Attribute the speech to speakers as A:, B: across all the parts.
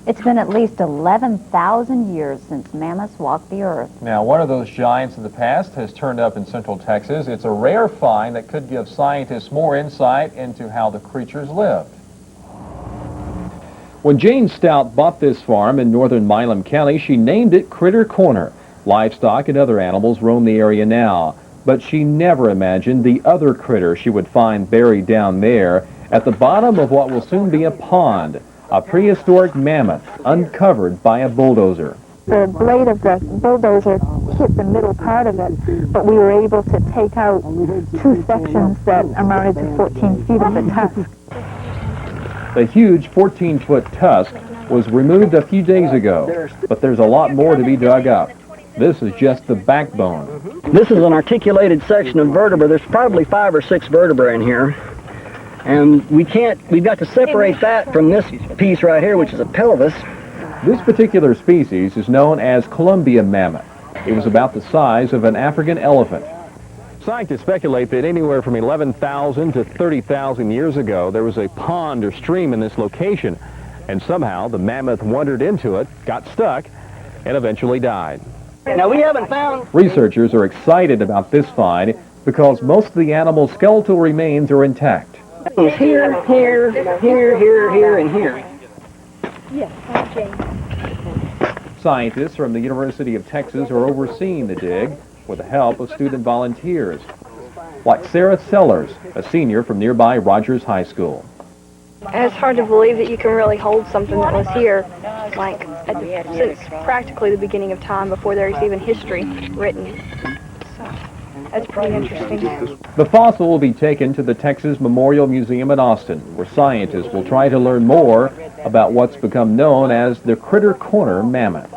A: It's been at least 11,000 years since mammoths walked the earth.
B: Now, one of those giants of the past has turned up in central Texas. It's a rare find that could give scientists more insight into how the creatures lived. When Jane Stout bought this farm in northern Milam County, she named it Critter Corner. Livestock and other animals roam the area now, but she never imagined the other critter she would find buried down there at the bottom of what will soon be a pond, a prehistoric mammoth uncovered by a bulldozer.
C: The blade of the bulldozer hit the middle part of it, but we were able to take out two sections that amounted to 14 feet of the tusk.
B: The huge 14-foot tusk was removed a few days ago, but there's a lot more to be dug up. This is just the backbone.
D: This is an articulated section of vertebra. There's probably 5 or 6 vertebrae in here. And we've got to separate that from this piece right here, which is a pelvis.
B: This particular species is known as Columbian Mammoth. It was about the size of an African elephant. Scientists speculate that anywhere from 11,000 to 30,000 years ago, there was a pond or stream in this location, and somehow the mammoth wandered into it, got stuck, and eventually died.
D: Now, we haven't found...
B: Researchers are excited about this find because most of the animal's skeletal remains are intact.
D: Here, here, here, here, here, and here.
C: Yes, Jane.
B: Scientists from the University of Texas are overseeing the dig with the help of student volunteers, like Sarah Sellers, a senior from nearby Rogers High School.
E: It's hard to believe that you can really hold something that was here, like, since practically the beginning of time, before there's even history written. So, that's pretty interesting.
B: The fossil will be taken to the Texas Memorial Museum in Austin, where scientists will try to learn more about what's become known as the Critter Corner Mammoth.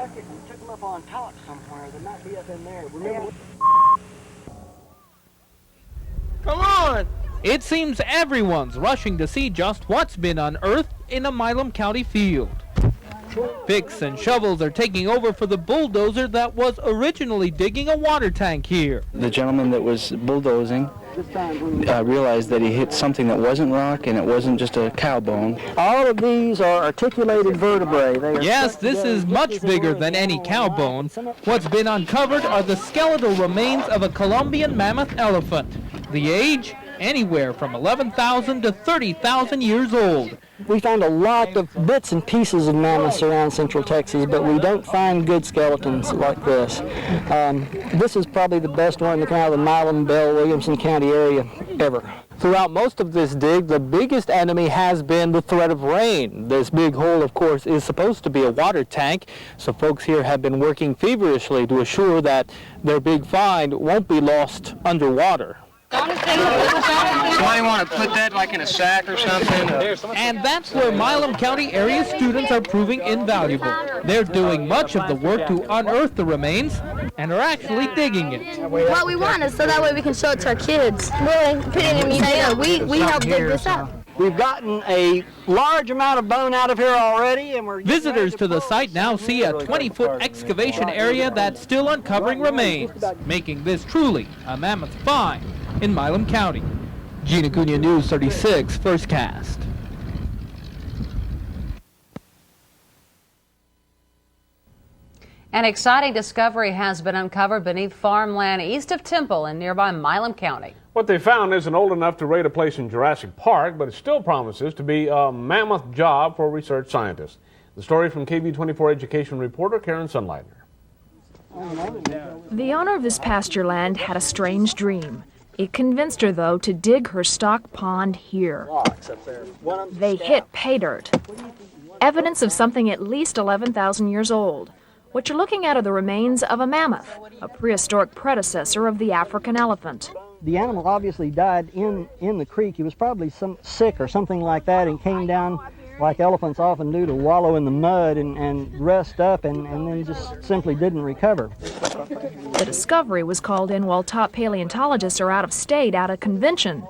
F: Come on! It seems everyone's rushing to see just what's been unearthed in a Milam County field. Picks and shovels are taking over for the bulldozer that was originally digging a water tank here.
G: The gentleman that was bulldozing realized that he hit something that wasn't rock and it wasn't just a cow bone.
D: All of these are articulated vertebrae.
F: Yes, this is much bigger than any cow bone. What's been uncovered are the skeletal remains of a Columbian mammoth elephant. The age? Anywhere from 11,000 to 30,000 years old.
D: We found a lot of bits and pieces of mammoths around central Texas, but we don't find good skeletons like this. This is probably the best one in the kind of the Milam, Bell, Williamson County area ever.
F: Throughout most of this dig, the biggest enemy has been the threat of rain. This big hole, of course, is supposed to be a water tank, so folks here have been working feverishly to assure that their big find won't be lost underwater.
G: Somebody want to put that like in a sack or something?
F: And that's where Milam County area students are proving invaluable. They're doing much of the work to unearth the remains and are actually digging it.
E: What we want is so that way we can show it to our kids. Really, put it in a museum. We helped dig this up.
D: We've gotten a large amount of bone out of here already, and we're...
F: Visitors to the site now see a 20-foot excavation area that's still uncovering remains, making this truly a mammoth find in Milam County. Gina Cunha, News 36, First Cast.
H: An exciting discovery has been uncovered beneath farmland east of Temple in nearby Milam County.
I: What they found isn't old enough to rate a place in Jurassic Park, but it still promises to be a mammoth job for research scientists. The story from KVUE education reporter Karen Sunleitner.
J: The owner of this pasture land had a strange dream. It convinced her, though, to dig her stock pond here. They hit pay dirt, evidence of something at least 11,000 years old. What you're looking at are the remains of a mammoth, a prehistoric predecessor of the African elephant.
D: The animal obviously died in the creek. He was probably sick or something like that and came down like elephants often do to wallow in the mud and rest up and then just simply didn't recover.
J: The discovery was called in while top paleontologists are out of state at a convention.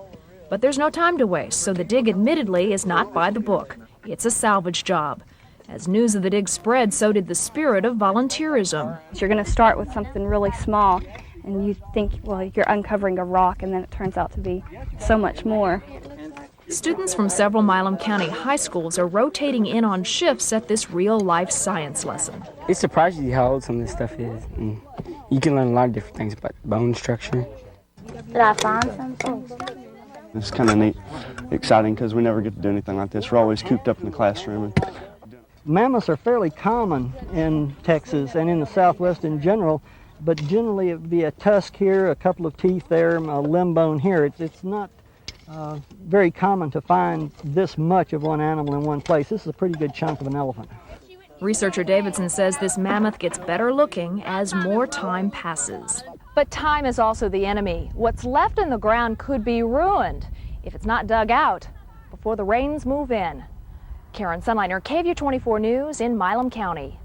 J: But there's no time to waste, so the dig admittedly is not by the book. It's a salvage job. As news of the dig spread, so did the spirit of volunteerism.
E: You're going to start with something really small, and you think, well, you're uncovering a rock, and then it turns out to be so much more.
J: Students from several Milam County high schools are rotating in on shifts at this real-life science lesson.
K: It surprises you how old some of this stuff is. And you can learn a lot of different things about bone structure.
L: Did I find something?
M: It's kind of neat, exciting, because we never get to do anything like this. We're always cooped up in the classroom.
D: Mammoths are fairly common in Texas and in the Southwest in general, but generally it would be a tusk here, a couple of teeth there, a limb bone here. It's not very common to find this much of one animal in one place. This is a pretty good chunk of an elephant.
J: Researcher Davidson says this mammoth gets better looking as more time passes.
N: But time is also the enemy. What's left in the ground could be ruined if it's not dug out before the rains move in. Karen Sunliner, KVUE 24 News in Milam County.